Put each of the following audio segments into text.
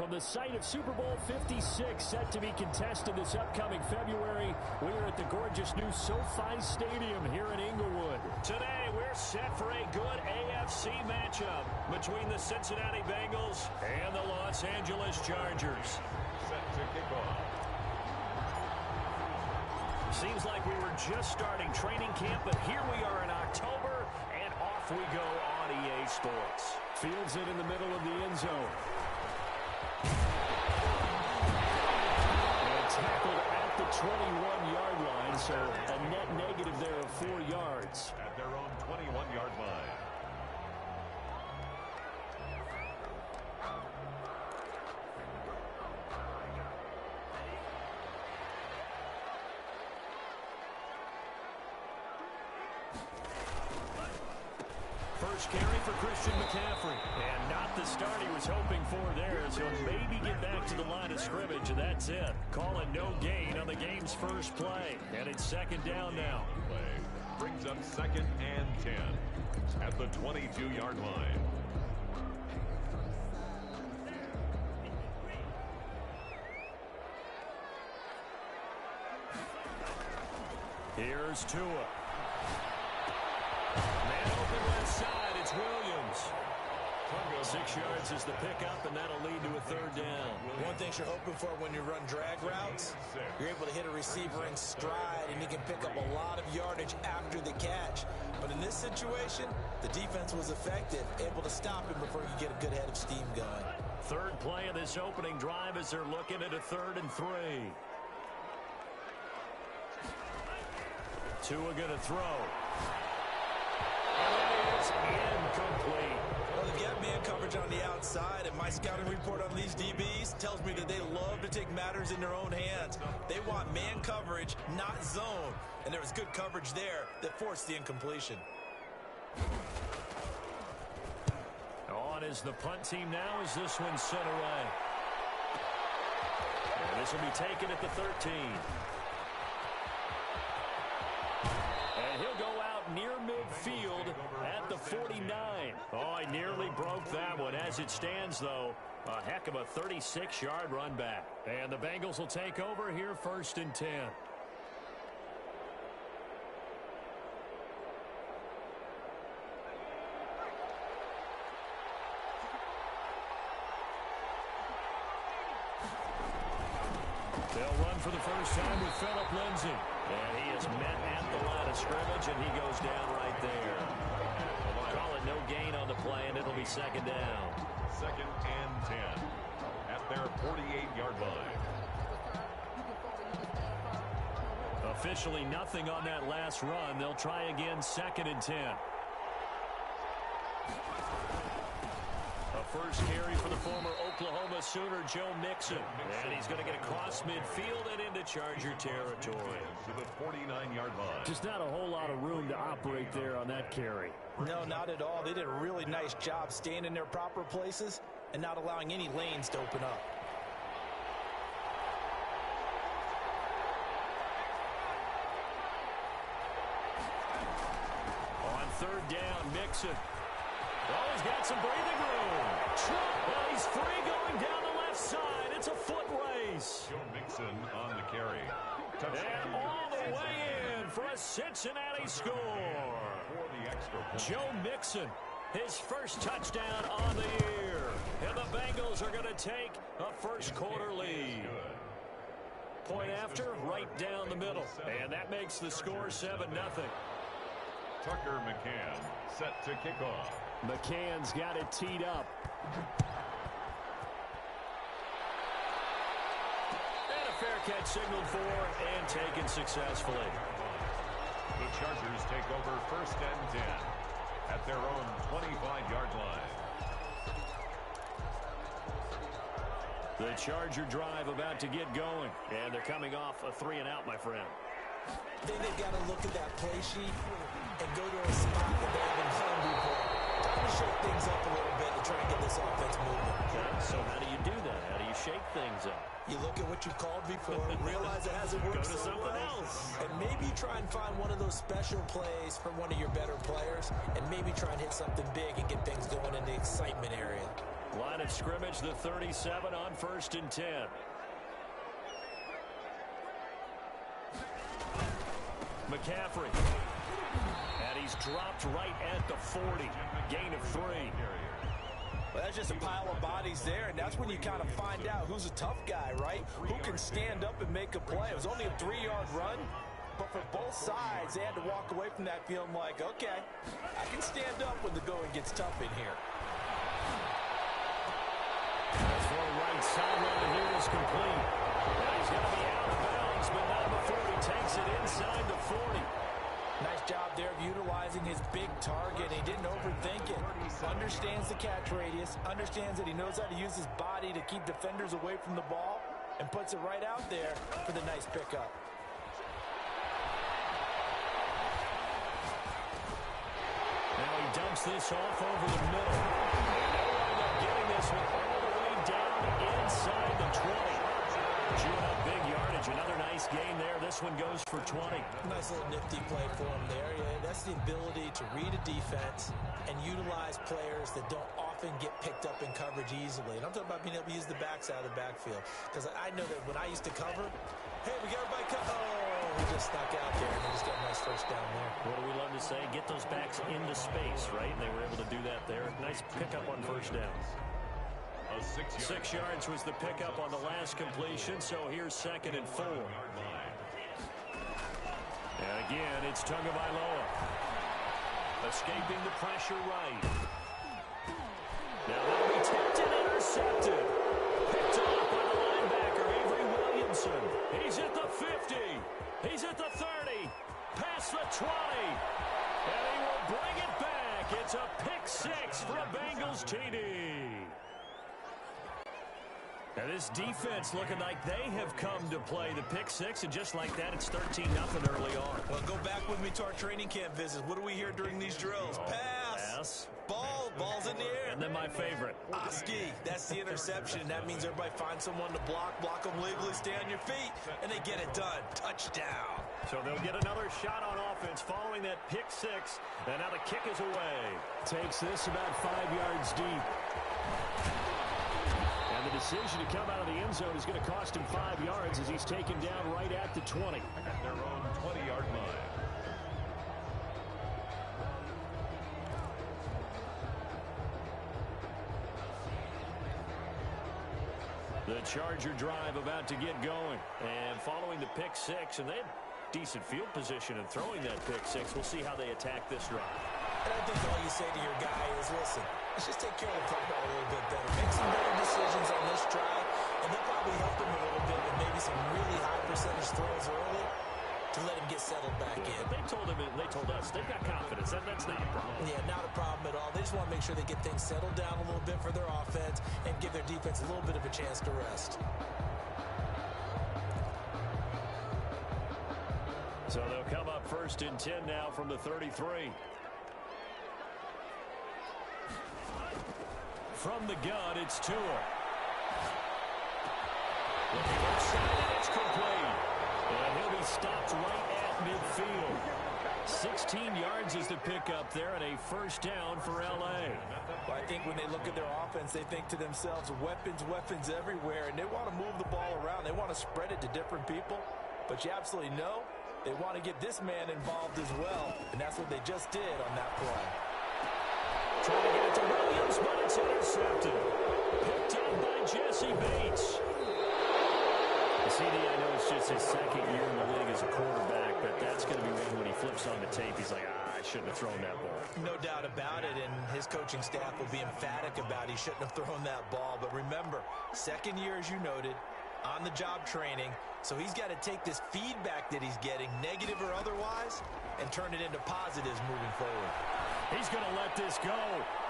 From the site of Super Bowl 56, set to be contested this upcoming February, we are at the gorgeous new SoFi Stadium here in Inglewood. Today, we're set for a good AFC matchup between the Cincinnati Bengals and the Los Angeles Chargers. Set to kick off. Seems like we were just starting training camp, but here we are in October, and off we go on EA Sports. Fields it in the middle of the end zone. And tackled at the 21-yard line, so a net negative there of 4 yards. At their own 21-yard line. First carry for Christian McCaffrey. And not the start he was hoping for there, so maybe get back to the line of scrimmage, and that's it. Call it no gain on the game's first play. And it's second down now. Play brings up 2nd and 10 at the 22-yard line. Here's Tua. Man open left side, it's Williams. 6 yards is the pickup, and that'll lead to a third down. One thing you're hoping for when you run drag routes, you're able to hit a receiver in stride, and you can pick up a lot of yardage after the catch. But in this situation, the defense was effective, able to stop him before you get a good head of steam going. Third play of this opening drive as they're looking at a 3rd and 3. Tua gonna throw. And it is incomplete. Well, they've got man coverage on the outside, and my scouting report on these DBs tells me that they love to take matters in their own hands. They want man coverage, not zone. And there was good coverage there that forced the incompletion. On is the punt team now as this one's sent away. And this will be taken at the 13. And he'll go out near midfield at the 49. Oh, I nearly broke that one. As it stands, though, a heck of a 36-yard run back. And the Bengals will take over here 1st and 10. They'll run for the first time with Phillip Lindsay. And he is met at the line of scrimmage, and he goes down right there. We'll call it no gain on the play, and it'll be 2nd down. 2nd and 10 at their 48-yard line. Officially nothing on that last run. They'll try again 2nd and 10. A first carry for the former Oklahoma Sooner, Joe Mixon. And he's going to get across midfield and into Charger territory. To the 49-yard line. Just not a whole lot of room to operate there on that carry. No, not at all. They did a really nice job staying in their proper places and not allowing any lanes to open up. On 3rd down, Mixon. Oh, he's got some breathing room. Well, he's free going down the left side. It's a foot race. Joe Mixon on the carry. And all the way in for a Cincinnati score. For the extra point. Joe Mixon, his first touchdown on the year. And the Bengals are going to take a first-quarter lead. Point after, right down the middle. And that makes the score 7-0. Tucker McCann set to kick off. McCann's got it teed up. And a fair catch signaled for and taken successfully. The Chargers take over 1st and 10 at their own 25-yard line. The Charger drive about to get going. And they're coming off a 3-and-out, my friend. I think they've got to look at that play sheet and go to a spot that they haven't played before. Time to shake things up a little bit to try and get this offense moving. Okay, so how do you do that? How do you shake things up? You look at what you called before, realize it hasn't worked Go to so something well, else. and maybe try and find one of those special plays for one of your better players, and maybe try and hit something big and get things going in the excitement area. Line of scrimmage, the 37 on 1st and 10. McCaffrey. And he's dropped right at the 40. Gain of 3. Well, that's just a pile of bodies there, and that's when you kind of find out who's a tough guy, right? Who can stand up and make a play. It was only a 3-yard run, but for both sides, they had to walk away from that feeling like, okay, I can stand up when the going gets tough in here. As for right sideline, here is complete. Now he's going to be out of bounds, but not before he takes it inside the 40. Nice job there of utilizing his big target. He didn't overthink it. Understands the catch radius. Understands that he knows how to use his body to keep defenders away from the ball. And puts it right out there for the nice pickup. Now he dumps this off over the middle. And they'll wind up getting this one all the way down inside the 20. Chewing up big yardage. Another nice gain there. This one goes for 20. Nice little nifty play for him there. Yeah, that's the ability to read a defense and utilize players that don't often get picked up in coverage easily. And I'm talking about being able to use the backside of the backfield. Because I know that when I used to cover, hey, we got everybody cover. Oh, he just snuck out there and he just got a nice first down there. What do we love to say? Get those backs into space, right? And they were able to do that there. Nice pickup on first down. 6 yards was the pickup on the last completion, so here's 2nd and 4. And again, it's Tagovailoa. Escaping the pressure right. Now that'll be tipped and intercepted. Picked off by the linebacker, Avery Williamson. He's at the 50. He's at the 30. Past the 20. And he will bring it back. It's a pick 6 for a Bengals TD. And this defense looking like they have come to play the pick 6, and just like that, it's 13-0 early on. Well, go back with me to our training camp visits. What do we hear during these drills? Pass. Ball's in the air. And then my favorite. Oski, that's the interception. That means everybody finds someone to block them legally, stay on your feet, and they get it done. Touchdown. So they'll get another shot on offense following that pick 6, and now the kick is away. Takes this about 5 yards deep. And the decision to come out of the end zone is going to cost him 5 yards as he's taken down right at the 20. At their own 20-yard line. The Charger drive about to get going. And following the pick 6, and they had decent field position in throwing that pick 6. We'll see how they attack this drive. And I think all you say to your guy is, listen, let's just take care of the football a little bit better. Make some better decisions on this drive, and they'll probably help him a little bit with maybe some really high percentage throws early to let him get settled back in. They told us they've got confidence. That's not a problem. Yeah, not a problem at all. They just want to make sure they get things settled down a little bit for their offense and give their defense a little bit of a chance to rest. So they'll come up 1st and 10 now from the 33. From the gun, it's Tua. Looking outside, and it's complete. And he'll be stopped right at midfield. 16 yards is the pickup there, and a first down for L.A. Well, I think when they look at their offense, they think to themselves, weapons everywhere, and they want to move the ball around. They want to spread it to different people. But you absolutely know they want to get this man involved as well, and that's what they just did on that play. Trying to get it to Williams, but it's intercepted. Picked up by Jesse Bates. CD, I know it's just his 2nd year in the league as a quarterback, but that's going to be one when he flips on the tape. He's like, I shouldn't have thrown that ball. No doubt about it, and his coaching staff will be emphatic about he shouldn't have thrown that ball. But remember, 2nd year, as you noted, on-the-job training, so he's got to take this feedback that he's getting, negative or otherwise, and turn it into positives moving forward. He's going to let this go.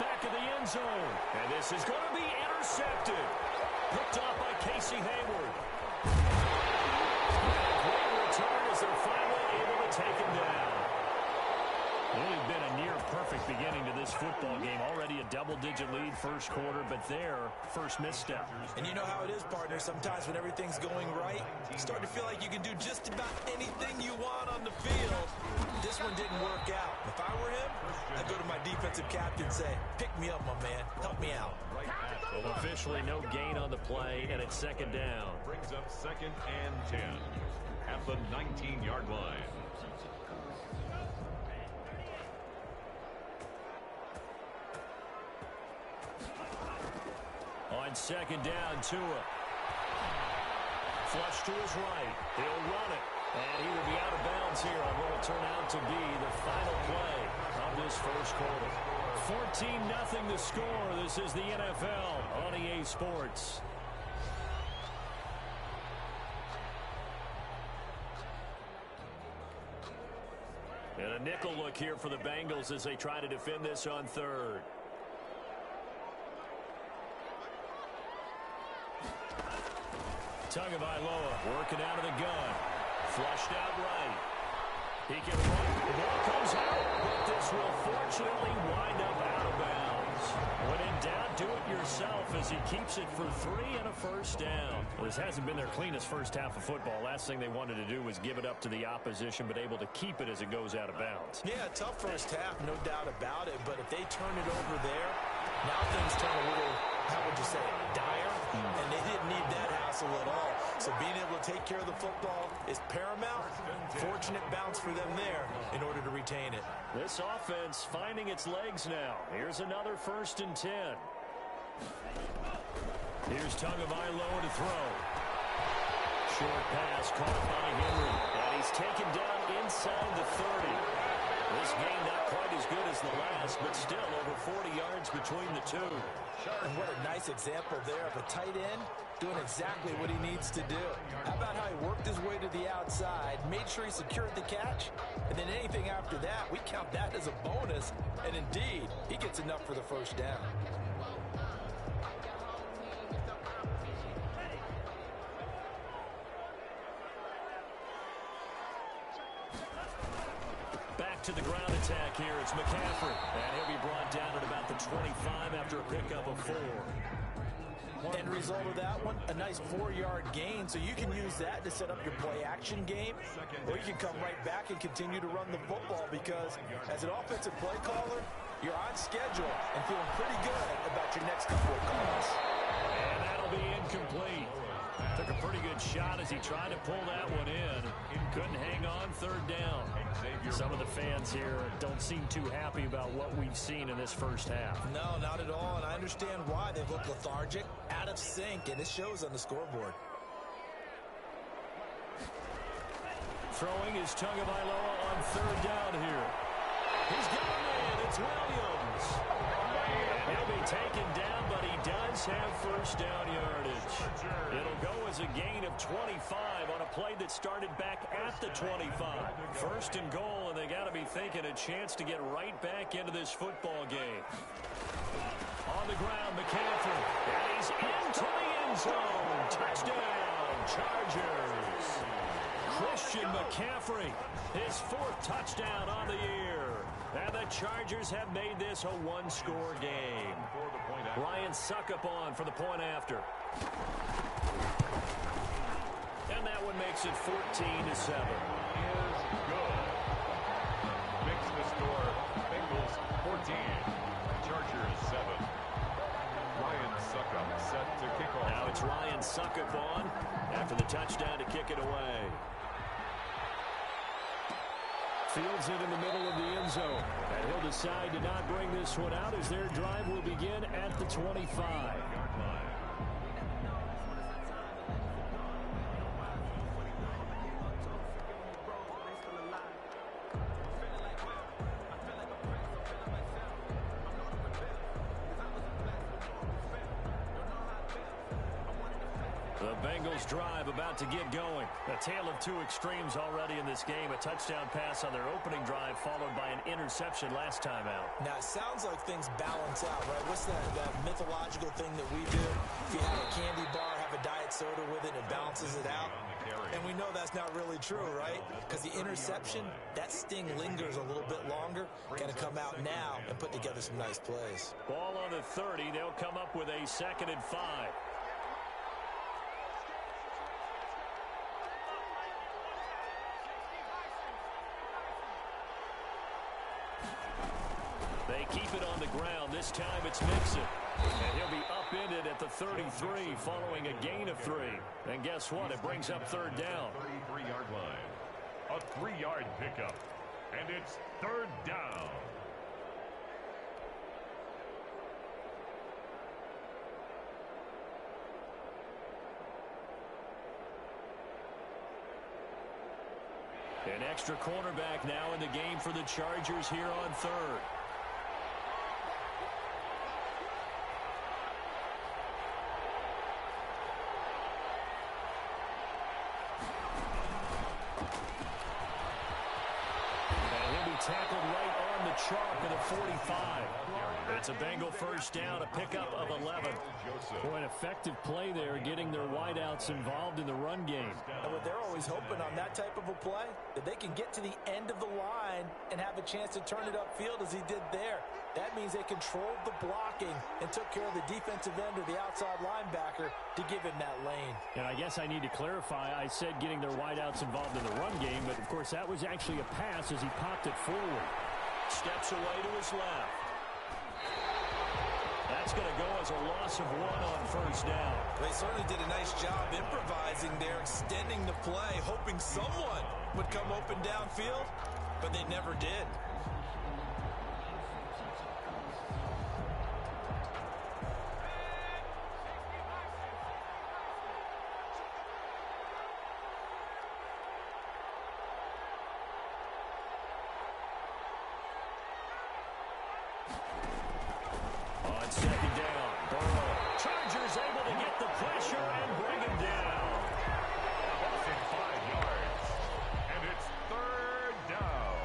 Back of the end zone. And this is going to be intercepted. Picked off by Casey Hayward. And a great return as they're finally able to take him down. Really been a near-perfect beginning to this football game. Already a double-digit lead first quarter, but their first misstep. And you know how it is, partner. Sometimes when everything's going right, you start to feel like you can do just about anything you want on the field. This one didn't work out. If I were him, I'd go to my defensive captain and say, pick me up, my man. Help me out. Well, officially no gain on the play, and it's second down. Brings up 2nd and 10 at the 19-yard line. On second down, Tua. Flush to his right. He'll run it. And he will be out of bounds here on what will turn out to be the final play of this first quarter. 14-0 the score. This is the NFL on EA Sports. And a nickel look here for the Bengals as they try to defend this on third. Tagovailoa working out of the gun. Flushed out right. He can run. The ball comes out, but this will fortunately wind up out of bounds. When in doubt, do it yourself as he keeps it for 3 and a first down. Well, this hasn't been their cleanest first half of football. Last thing they wanted to do was give it up to the opposition, but able to keep it as it goes out of bounds. Yeah, tough first half, no doubt about it. But if they turn it over there, now things turn a little, how would you say, dire? And they didn't need that hassle at all. So being able to take care of the football is paramount. Fortunate bounce for them there in order to retain it. This offense finding its legs now. Here's another 1st and 10. Here's Tagovailoa to throw. Short pass caught by Henry. And he's taken down inside the 30. This game not quite as good as the last, but still over 40 yards between the two. And what a nice example there of a tight end doing exactly what he needs to do. How about how he worked his way to the outside, made sure he secured the catch, and then anything after that, we count that as a bonus. And indeed, he gets enough for the first down. Back to the ground attack here. It's McCaffrey. And he'll be brought down at about the 25 after a pickup of 4. End result of that one, a nice 4-yard gain. So you can use that to set up your play-action game, or you can come right back and continue to run the football because as an offensive play caller, you're on schedule and feeling pretty good about your next couple of calls. And that'll be incomplete. Took a pretty good shot as he tried to pull that one in. Couldn't hang on 3rd down. Some of the fans here don't seem too happy about what we've seen in this first half. No, not at all, and I understand why. They look lethargic, out of sync, and it shows on the scoreboard. Throwing is Tagovailoa on 3rd down here. He's got it. It's Williams. And he'll be taken down, but he does have first down yardage. It'll go as a gain of 25 on a play that started back at the 25. 1st and goal, and they got to be thinking a chance to get right back into this football game. On the ground, McCaffrey. And he's into the end zone. Touchdown, Chargers. Christian McCaffrey, his 4th touchdown on the year. And the Chargers have made this a 1-score game. Ryan Suckup on for the point after. And that one makes it 14-7. Is good. Makes the score. Bengals 14. Chargers 7. Ryan Suckup set to kick off. Now it's Ryan Suckup on after the touchdown to kick it away. Fields it in the middle of the end zone. And he'll decide to not bring this one out as their drive will begin at the 25. The Bengals drive about to get going. A tale of two extremes already in this game. A touchdown pass on their opening drive followed by an interception last time out. Now, it sounds like things balance out, right? What's that mythological thing that we do? If you have a candy bar, have a diet soda with it, it balances it out. And we know that's not really true, right? Because the interception, that sting lingers a little bit longer. Got to come out now and put together some nice plays. Ball on the 30. They'll come up with a 2nd and 5. They keep it on the ground. This time it's Mixon. And he'll be upended at the 33 following a gain of 3. And guess what? It brings up third down. 33-yard line. A 3-yard pickup. And it's third down. An extra cornerback now in the game for the Chargers here on third. And he'll be tackled right on the chalk of the 45. It's a Bengal first down, a pickup of 11. Boy, an effective play there, getting their wideouts involved in the run game. And what they're always hoping on that type of a play, that they can get to the end of the line and have a chance to turn it upfield as he did there. That means they controlled the blocking and took care of the defensive end or the outside linebacker to give him that lane. And I guess I need to clarify, I said getting their wideouts involved in the run game, but of course that was actually a pass as he popped it forward. Steps away to his left. That's going to go as a loss of 1 on first down. They certainly did a nice job improvising there, extending the play, hoping someone would come open downfield, but they never did. On second down, Burrow. Chargers able to get the pressure and bring him down. Loss of 5 yards. And it's third down.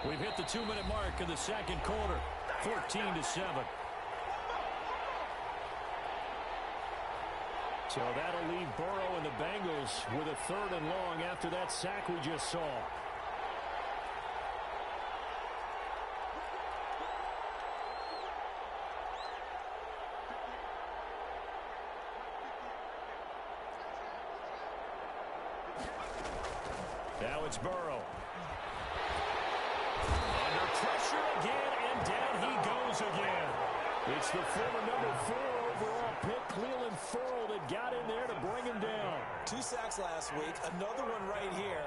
We've hit the 2-minute mark in the second quarter. 14-7. So that'll leave Burrow and the Bengals with a 3rd and long after that sack we just saw. Now it's Burrow. Under pressure again, and down he goes again. It's the former number 4 overall pick, Cleveland Ferrell, that got in there to bring him down. 2 sacks last week, another one right here.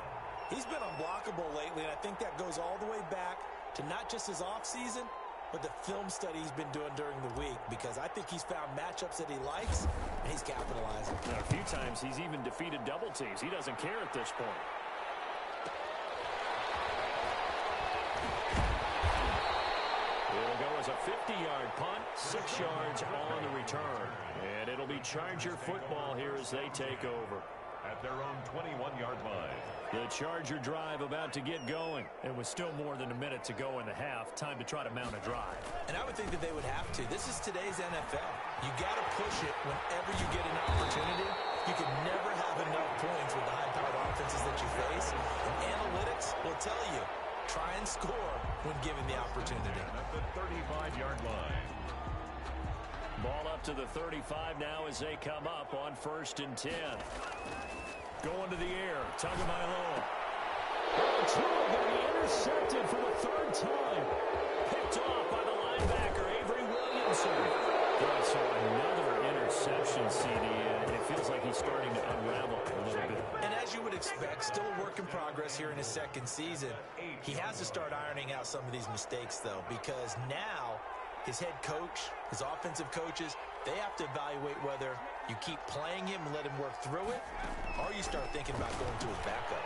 He's been unblockable lately, and I think that goes all the way back to not just his offseason, but the film study he's been doing during the week, because I think he's found matchups that he likes, and he's capitalizing. Now, a few times he's even defeated double teams. He doesn't care at this point. It'll go as a 50-yard punt, 6 yards on the return. And it'll be Charger football here as they take over. At their own 21-yard line. The Charger drive about to get going. It was still more than a minute to go in the half. Time to try to mount a drive. And I would think that they would have to. This is today's NFL. You got to push it whenever you get an opportunity. You can never have enough points with the high-powered offenses that you face. And analytics will tell you, try and score when given the opportunity. At the 35-yard line. Ball up to the 35 now as they come up on 1st and 10. Going to the air. Tagovailoa. It's going to be intercepted for the 3rd time. Picked off by the linebacker, Avery Williamson. So another interception, CD, and it feels like he's starting to unravel a little bit. And as you would expect, still a work in progress here in his 2nd season. He has to start ironing out some of these mistakes, though, because now his head coach, his offensive coaches, they have to evaluate whether you keep playing him and let him work through it, or you start thinking about going to his backup.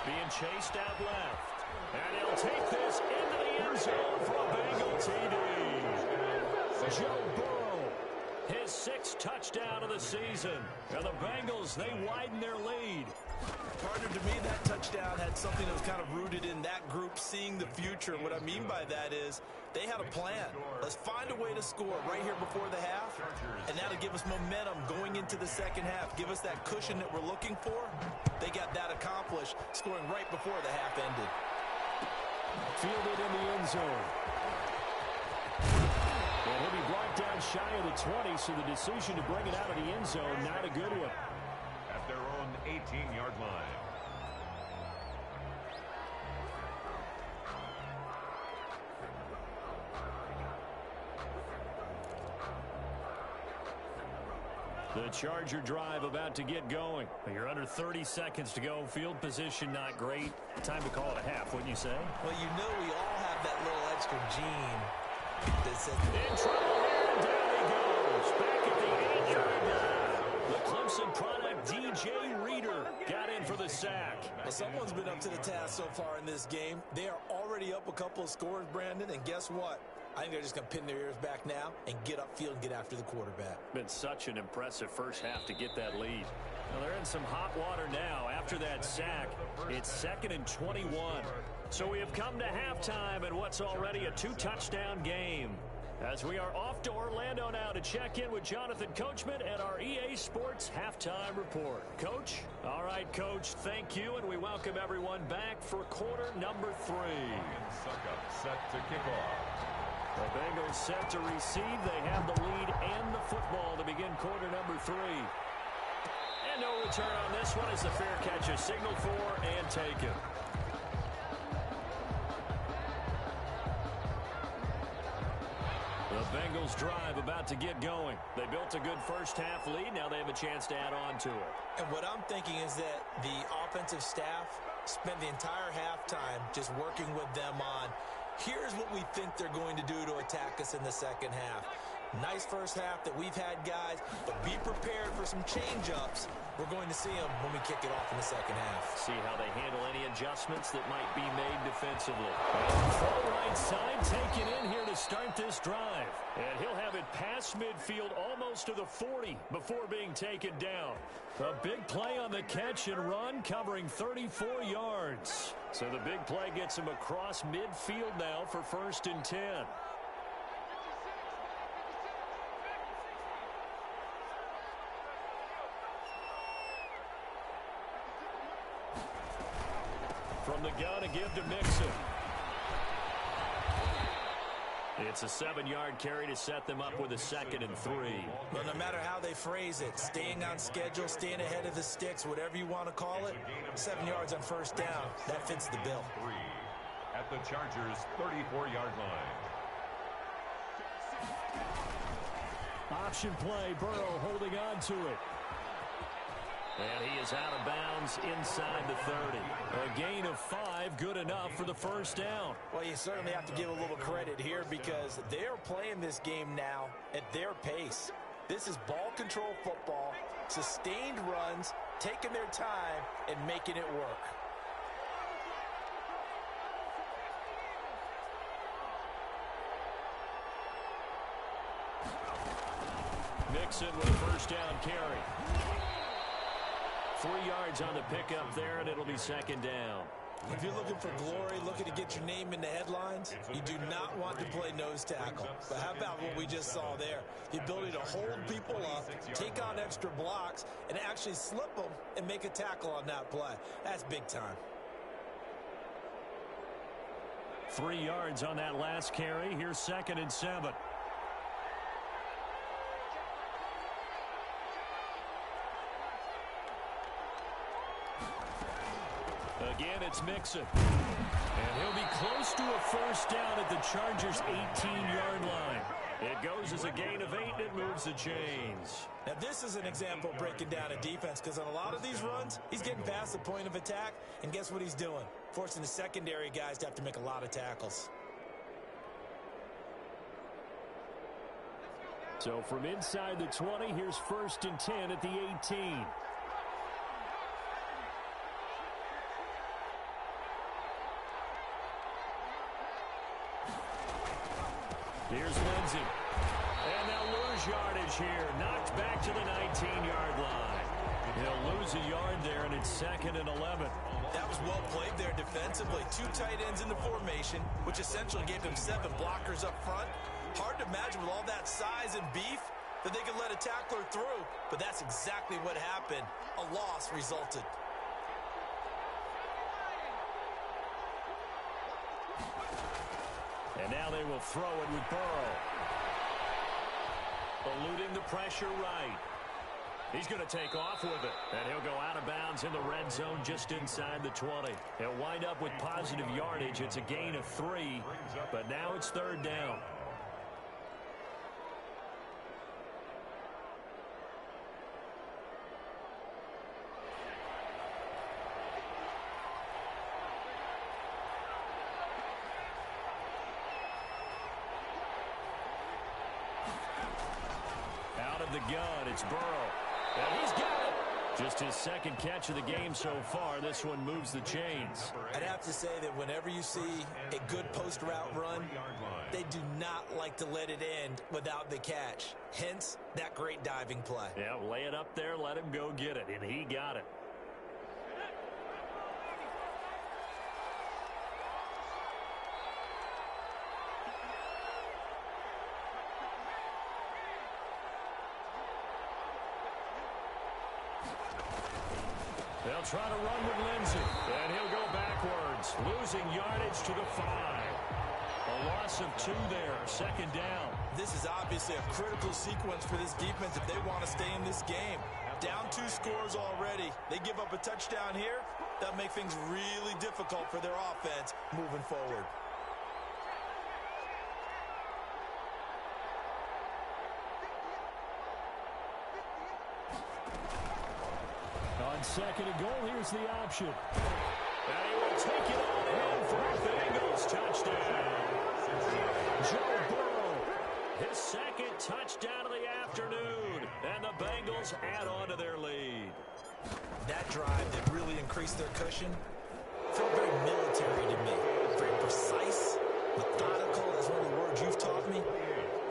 Being chased out left. And he'll take this into the end zone for a Bengal TD. Joe Burrow, his 6th touchdown of the season. And the Bengals, they widen their lead. Partner, to me, that touchdown had something that was kind of rooted in that group seeing the future. What I mean by that is they had a plan. Let's find a way to score right here before the half, and that'll give us momentum going into the 2nd half. Give us that cushion that we're looking for. They got that accomplished, scoring right before the half ended. Fielded in the end zone. And he'll be brought down shy of the 20, so the decision to bring it out of the end zone, not a good one. 18-yard line. The Charger drive about to get going. You're under 30 seconds to go. Field position not great. Time to call it a half, wouldn't you say? Well, you know we all have that little extra gene that says... In trouble here, and down he goes. Back at the 8-yard line. The Clemson product, DJ Reader, got in for the sack. Well, someone's been up to the task so far in this game. They are already up a couple of scores, Brandon, and guess what? I think they're just going to pin their ears back now and get upfield and get after the quarterback. Been such an impressive first half to get that lead. Now they're in some hot water now. After that sack, it's 2nd and 21. So we have come to halftime in what's already a 2-touchdown game. As we are off to Orlando now to check in with Jonathan Coachman at our EA Sports Halftime Report. Coach? All right, Coach, thank you, and we welcome everyone back for quarter number 3. Set to kick off. The Bengals set to receive. They have the lead and the football to begin quarter number 3. And no return on this one as the fair catch is signaled for and taken. The Bengals drive about to get going. They built a good first half lead. Now they have a chance to add on to it. And what I'm thinking is that the offensive staff spent the entire halftime just working with them on here's what we think they're going to do to attack us in the second half. Nice first half that we've had, guys, but be prepared for some change-ups. We're going to see them when we kick it off in the second half. See how they handle any adjustments that might be made defensively. And full right side taken in here to start this drive. And he'll have it past midfield almost to the 40 before being taken down. A big play on the catch and run covering 34 yards. So the big play gets him across midfield now for 1st and 10. From the gun, a give to Mixon. It's a 7-yard carry to set them up with a 2nd and 3. Well, no matter how they phrase it, staying on schedule, staying ahead of the sticks, whatever you want to call it, 7 yards on first down, that fits the bill. 3 at the Chargers' 34-yard line. Option play, Burrow holding on to it. And he is out of bounds inside the 30. A gain of 5, good enough for the first down. Well, you certainly have to give a little credit here because they're playing this game now at their pace. This is ball control football, sustained runs, taking their time, and making it work. Mixon with a first down carry. 3 yards on the pickup there, and it'll be 2nd down. If you're looking for glory, looking to get your name in the headlines, you do not want to play nose tackle. But how about what we just saw there? The ability to hold people up, take on extra blocks, and actually slip them and make a tackle on that play. That's big time. 3 yards on that last carry. Here's 2nd and 7. Again, it's Mixon. And he'll be close to a first down at the Chargers' 18-yard line. It goes as a gain of 8, and it moves the chains. Now, this is an example of breaking down a defense because on a lot of these runs, he's getting past the point of attack, and guess what he's doing? Forcing the secondary guys to have to make a lot of tackles. So from inside the 20, here's 1st and 10 at the 18. Here's Lindsey. And they'll lose yardage here. Knocked back to the 19-yard line. He'll lose a yard there, and it's 2nd and 11. That was well played there defensively. 2 tight ends in the formation, which essentially gave him 7 blockers up front. Hard to imagine with all that size and beef that they could let a tackler through. But that's exactly what happened. A loss resulted. And now they will throw it with Burrow. Eluding the pressure right. He's going to take off with it. And he'll go out of bounds in the red zone just inside the 20. He'll wind up with positive yardage. It's a gain of 3, but now it's 3rd down. Out of the gun, it's Burrow. And he's got it. Just his 2nd catch of the game so far. This one moves the chains. I'd have to say that whenever you see a good post route run, they do not like to let it end without the catch. Hence, that great diving play. Yeah, lay it up there, let him go get it, and he got it. They'll try to run with Lindsay, and he'll go backwards, losing yardage to the 5. A loss of 2 there, 2nd down. This is obviously a critical sequence for this defense if they want to stay in this game. Down 2 scores already. They give up a touchdown here. That'll make things really difficult for their offense moving forward. On 2nd and goal, here's the option. And he will take it on in for a Bengals touchdown. Joe Burrow, his 2nd touchdown of the afternoon. And the Bengals add on to their lead. That drive that really increased their cushion felt very military to me. Very precise, methodical. That's one of the words you've taught me.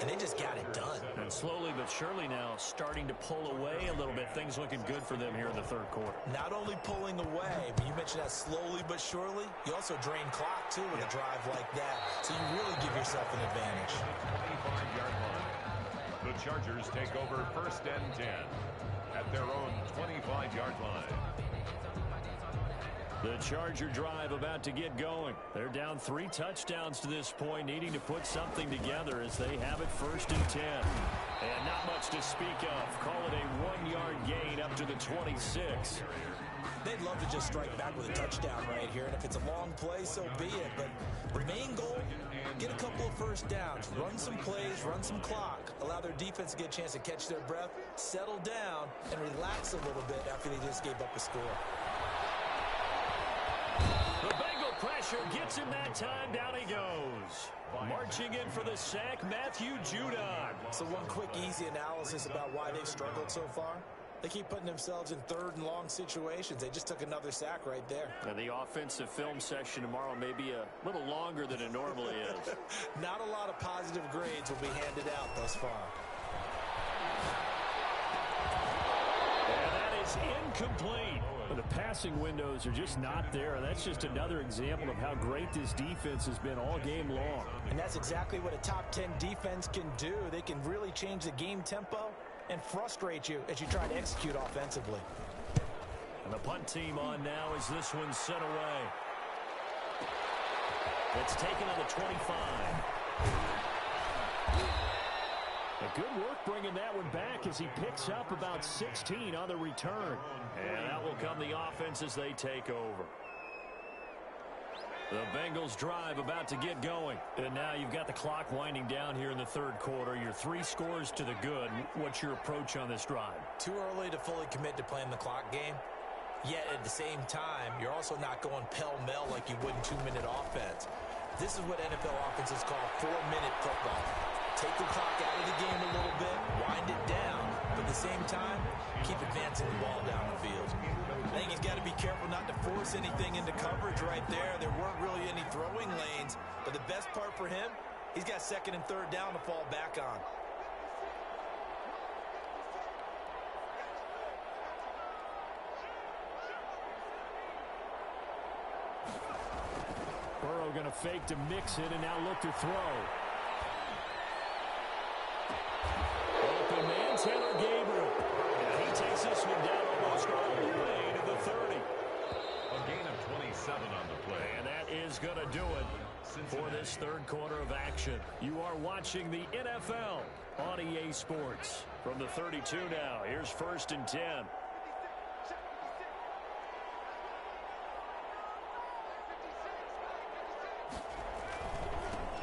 And they just got it done. And slowly but surely now starting to pull away a little bit. Things looking good for them here in the 3rd quarter. Not only pulling away, but you mentioned that slowly but surely. You also drain clock, too, with a drive like that. So you really give yourself an advantage. 25-yard line. The Chargers take over 1st and 10 at their own 25-yard line. The Charger drive about to get going. They're down 3 touchdowns to this point, needing to put something together as they have it 1st and 10. And not much to speak of. Call it a 1-yard gain up to the 26. They'd love to just strike back with a touchdown right here, and if it's a long play, so be it. But remain goal, get a couple of 1st downs, run some plays, run some clock, allow their defense to get a chance to catch their breath, settle down, and relax a little bit after they just gave up a score. The Bengal pressure gets him that time. Down he goes. Marching in for the sack, Matthew Judon. So one quick, easy analysis about why they've struggled so far. They keep putting themselves in 3rd and long situations. They just took another sack right there. And the offensive film session tomorrow may be a little longer than it normally is. Not a lot of positive grades will be handed out thus far. And that is incomplete. The passing windows are just not there. And that's just another example of how great this defense has been all game long. And that's exactly what a top 10 defense can do. They can really change the game tempo and frustrate you as you try to execute offensively. And the punt team on now as this one's sent away. It's taken on the 25. A good work bringing that one back as he picks up about 16 on the return. And that will come the offense as they take over. The Bengals drive about to get going. And now you've got the clock winding down here in the 3rd quarter. Your 3 scores to the good. What's your approach on this drive? Too early to fully commit to playing the clock game. Yet at the same time, you're also not going pell-mell like you would in 2-minute offense. This is what NFL offenses call 4-minute football. Take the clock out of the game a little bit, wind it down, but at the same time, keep advancing the ball down the field. I think he's got to be careful not to force anything into coverage right there. There weren't really any throwing lanes, but the best part for him, he's got 2nd and 3rd down to fall back on. Burrow going to fake to mix it and now look to throw. Open man, Taylor Gabriel. And he takes this one down almost all the way to the 30. A gain of 27 on the play. And that is going to do it. For this third quarter of action, you are watching the NFL on EA Sports. From the 32 now, here's 1st and 10.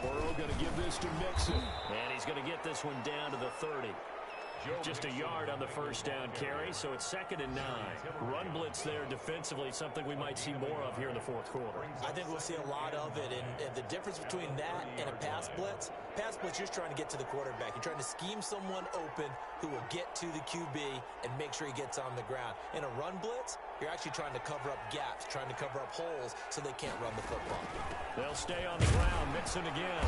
Burrow going to give this to Mixon. And he's going to get this one down to the 30. Just a yard on the first down carry, so it's 2nd and 9. Run blitz there defensively, something we might see more of here in the fourth quarter. I think we'll see a lot of it, and the difference between that and a pass blitz, you're just trying to get to the quarterback. You're trying to scheme someone open who will get to the QB and make sure he gets on the ground. In a run blitz, you're actually trying to cover up gaps, trying to cover up holes so they can't run the football. They'll stay on the ground, Mixon again.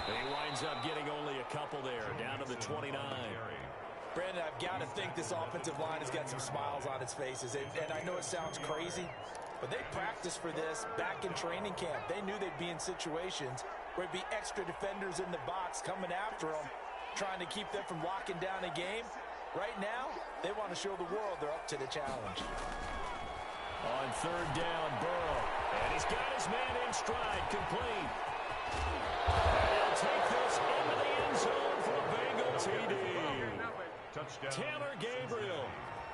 He winds up getting only a couple there, down to the 29. Brandon, I've got to think this offensive line has got some smiles on its faces. And I know it sounds crazy, but they practiced for this back in training camp. They knew they'd be in situations where it'd be extra defenders in the box coming after them, trying to keep them from locking down a game. Right now, they want to show the world they're up to the challenge. On 3rd down, Burrow. And he's got his man in stride, complete. And he'll take this into the end zone for a Bengal TD. Touchdown. Taylor Gabriel,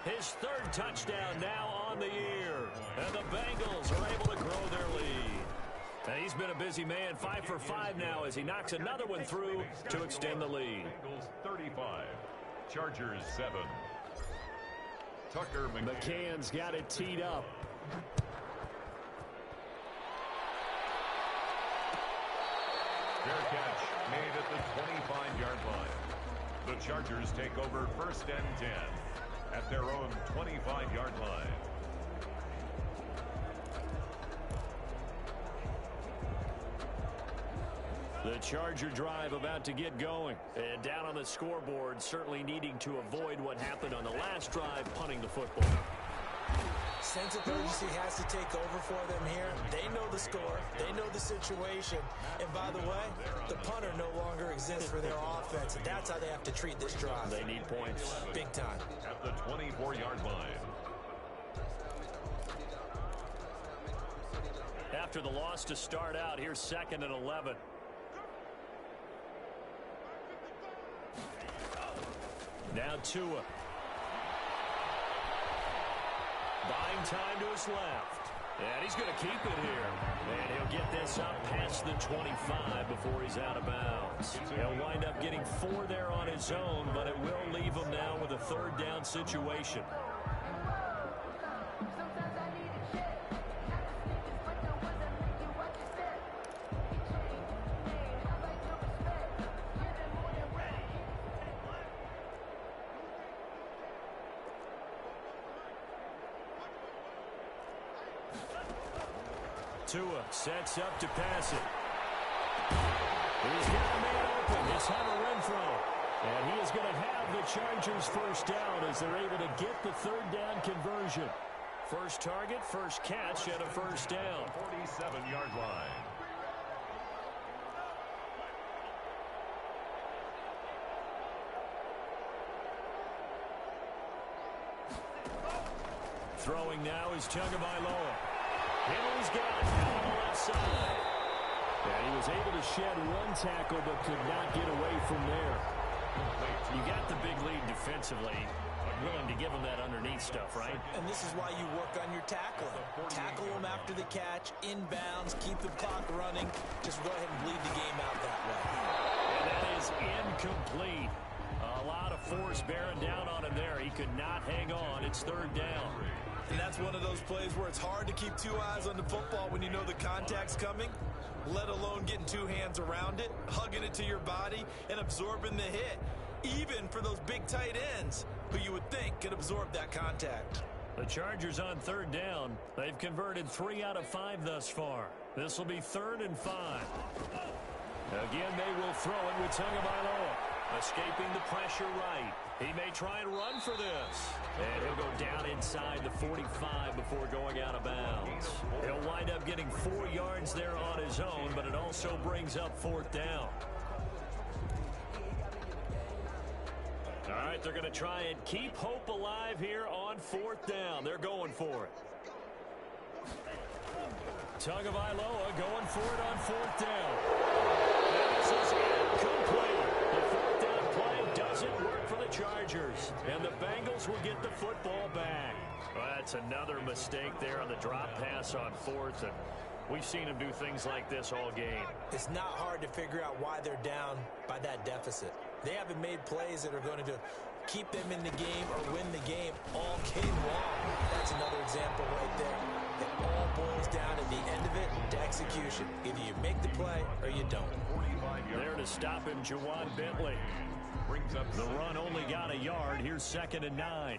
his 3rd touchdown now on the year. And the Bengals are able to grow their lead. And he's been a busy man, 5 for 5 now as he knocks another one through to extend the lead. Bengals 35, Chargers 7. Tucker McCann's got it teed up. Fair catch made at the 25-yard line. The Chargers take over 1st and 10 at their own 25-yard line. The Charger drive about to get going. And down on the scoreboard, certainly needing to avoid what happened on the last drive, punting the football. Sense of urgency has to take over for them here. They know the score. They know the situation. And by the way, the punter no longer exists for their offense. And that's how they have to treat this drive. They need points. Big time. At the 24-yard line. After the loss to start out, here's 2nd and 11. Now Tua. Buying time to his left. And he's going to keep it here. And he'll get this up past the 25 before he's out of bounds. He'll wind up getting 4 there on his own, but it will leave him now with a 3rd down situation. Tua sets up to pass it. He's got a man open. It's Lor'Renzo. And he is going to have the Chargers 1st down as they're able to get the 3rd down conversion. First target, first catch, and a 1st down. 47-yard line. Throwing now is Tagovailoa. Henry's got it down on the left side. And he was able to shed 1 tackle but could not get away from there. You got the big lead defensively. Willing to give him that underneath stuff, right? And this is why you work on your tackling. Tackle him after the catch, inbounds, keep the clock running. Just go ahead and bleed the game out that way. And that is incomplete. A lot of force bearing down on him there. He could not hang on. It's 3rd down. And that's one of those plays where it's hard to keep 2 eyes on the football when you know the contact's coming, let alone getting 2 hands around it, hugging it to your body, and absorbing the hit, even for those big tight ends who you would think could absorb that contact. The Chargers on 3rd down. They've converted 3 out of 5 thus far. This will be 3rd and 5. Again, they will throw it with Tagovailoa, escaping the pressure right. He may try and run for this. And he'll go down inside the 45 before going out of bounds. He'll wind up getting 4 yards there on his own, but it also brings up 4th down. All right, they're going to try and keep hope alive here on 4th down. They're going for it. Tagovailoa going for it on fourth down. This is incomplete. The fourth down play doesn't work for the Chargers, and the Bengals will get the football back. Well, that's another mistake there on the drop pass on fourth, and we've seen them do things like this all game. It's not hard to figure out why they're down by that deficit. They haven't made plays that are going to keep them in the game or win the game all game long. That's another example right there. It all boils down at the end of it to execution. Either you make the play or you don't. There to stop him, Juwan Bentley. Brings up the run only got a yard. Here's 2nd and 9.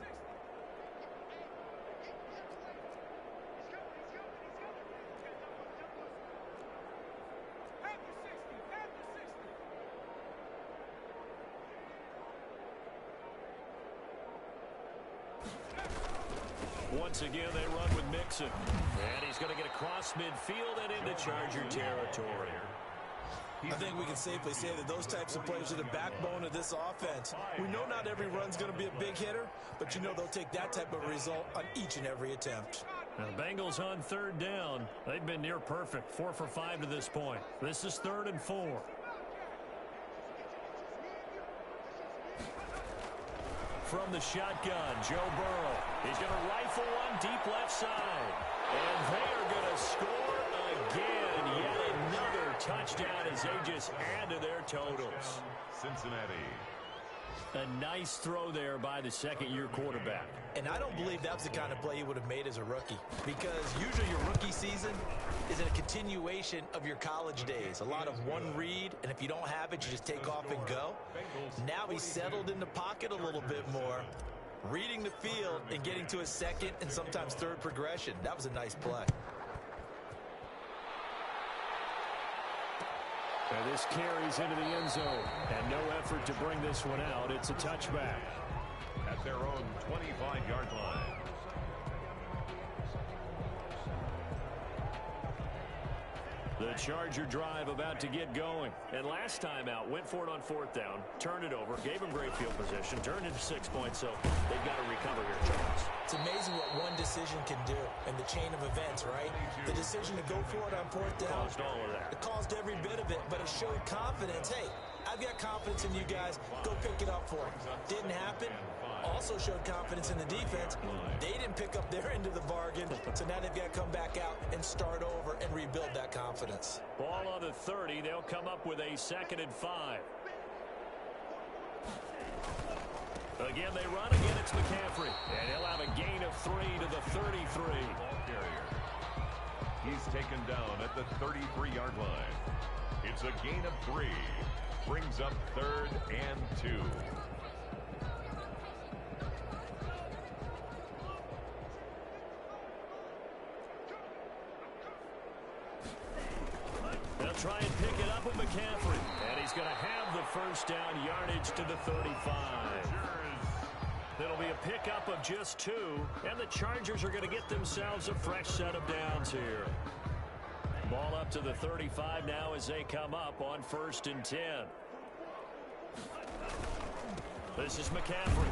Once again, they run with Mixon. And he's going to get across midfield and into Charger territory. I think we can safely say that those types of plays are the backbone of this offense. We know not every run's going to be a big hitter, but you know they'll take that type of result on each and every attempt. Now, the Bengals on 3rd down. They've been near perfect, 4 for 5 to this point. This is 3rd and 4. From the shotgun, Joe Burrow. He's going to rifle one deep left side. And they are going to score again. Yet another touchdown as they just add to their totals. Cincinnati. A nice throw there by the second-year quarterback. And I don't believe that was the kind of play he would have made as a rookie, because usually your rookie season is a continuation of your college days. A lot of one read, and if you don't have it, you just take off and go. Now he's settled in the pocket a little bit more, reading the field and getting to his second and sometimes third progression. That was a nice play. And this carries into the end zone. And no effort to bring this one out. It's a touchback. At their own 25-yard line. The Charger drive about to get going. And last time out, went for it on 4th down, turned it over, gave him great field position, turned into 6 points, so they've got to recover here, Charles. It's amazing what one decision can do in the chain of events, right? The decision to go for it on 4th down. Caused all of that. It caused every bit of it, but it showed confidence. Hey, I've got confidence in you guys. Go pick it up for them. Didn't happen. Also showed confidence in the defense. They didn't pick up their end of the bargain, so now they've got to come back out and start over and rebuild that confidence. Ball on the 30. They'll come up with a 2nd and 5. Again, they run. Again, it's McCaffrey. And he'll have a gain of 3 to the 33. He's taken down at the 33-yard line. It's a gain of 3. Brings up 3rd and 2. They'll try and pick it up with McCaffrey. And he's going to have the first down yardage to the 35. It'll be a pickup of just 2. And the Chargers are going to get themselves a fresh set of downs here. Ball up to the 35 now as they come up on 1st and 10. This is McCaffrey.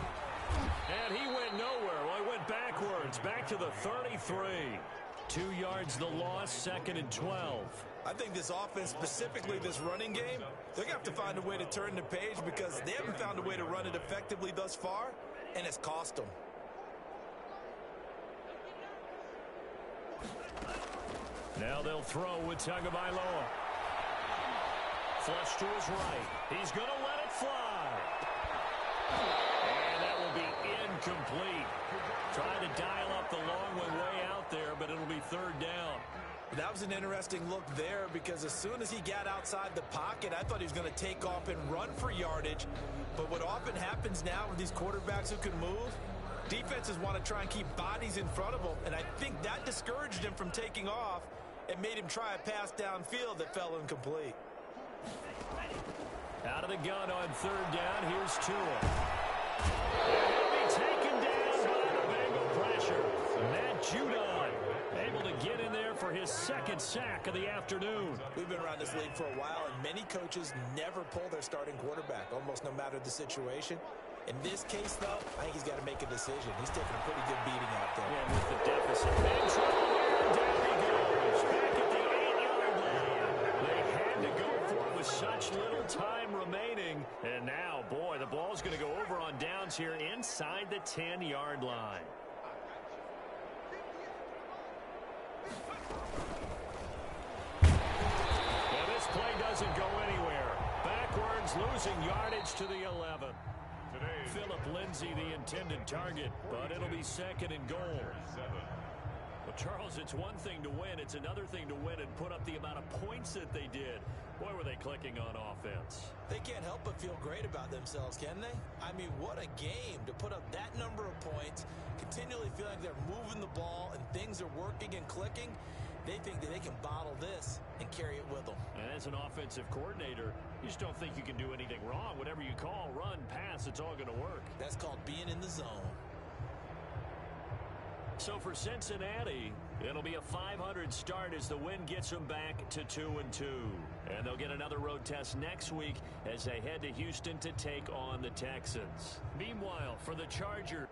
And he went nowhere. Well, he went backwards. Back to the 33. 2 yards the loss, 2nd and 12. I think this offense, specifically this running game, they're going to have to find a way to turn the page because they haven't found a way to run it effectively thus far, and it's cost them. Now they'll throw with Tagovailoa. Flush to his right. He's going to let it fly. And that will be incomplete. Trying to dial up the long way out there, but it'll be 3rd down. That was an interesting look there because as soon as he got outside the pocket, I thought he was going to take off and run for yardage. But what often happens now with these quarterbacks who can move, defenses want to try and keep bodies in front of them. And I think that discouraged him from taking off and made him try a pass downfield that fell incomplete. Out of the gun on 3rd down, here's Tua. And he'll be taken down by the Bengal pressure. Matt Judon able to get in there for his 2nd sack of the afternoon. We've been around this league for a while, and many coaches never pull their starting quarterback, almost no matter the situation. In this case, though, I think he's got to make a decision. He's taking a pretty good beating out there. Yeah, with the deficit. And down he goes. Back at time remaining. And now, boy, the ball's going to go over on downs here inside the 10-yard line. And this play doesn't go anywhere. Backwards, losing yardage to the 11. Philip Lindsay, the intended target, but it'll be second and goal. Well, Charles, it's one thing to win. It's another thing to win and put up the amount of points that they did. Boy, were they clicking on offense. They can't help but feel great about themselves, can they? I mean, what a game to put up that number of points, continually feel like they're moving the ball and things are working and clicking. They think that they can bottle this and carry it with them. And as an offensive coordinator, you just don't think you can do anything wrong. Whatever you call, run, pass, it's all going to work. That's called being in the zone. So for Cincinnati, it'll be a .500 start as the win gets them back to 2-2. And they'll get another road test next week as they head to Houston to take on the Texans. Meanwhile, for the Chargers.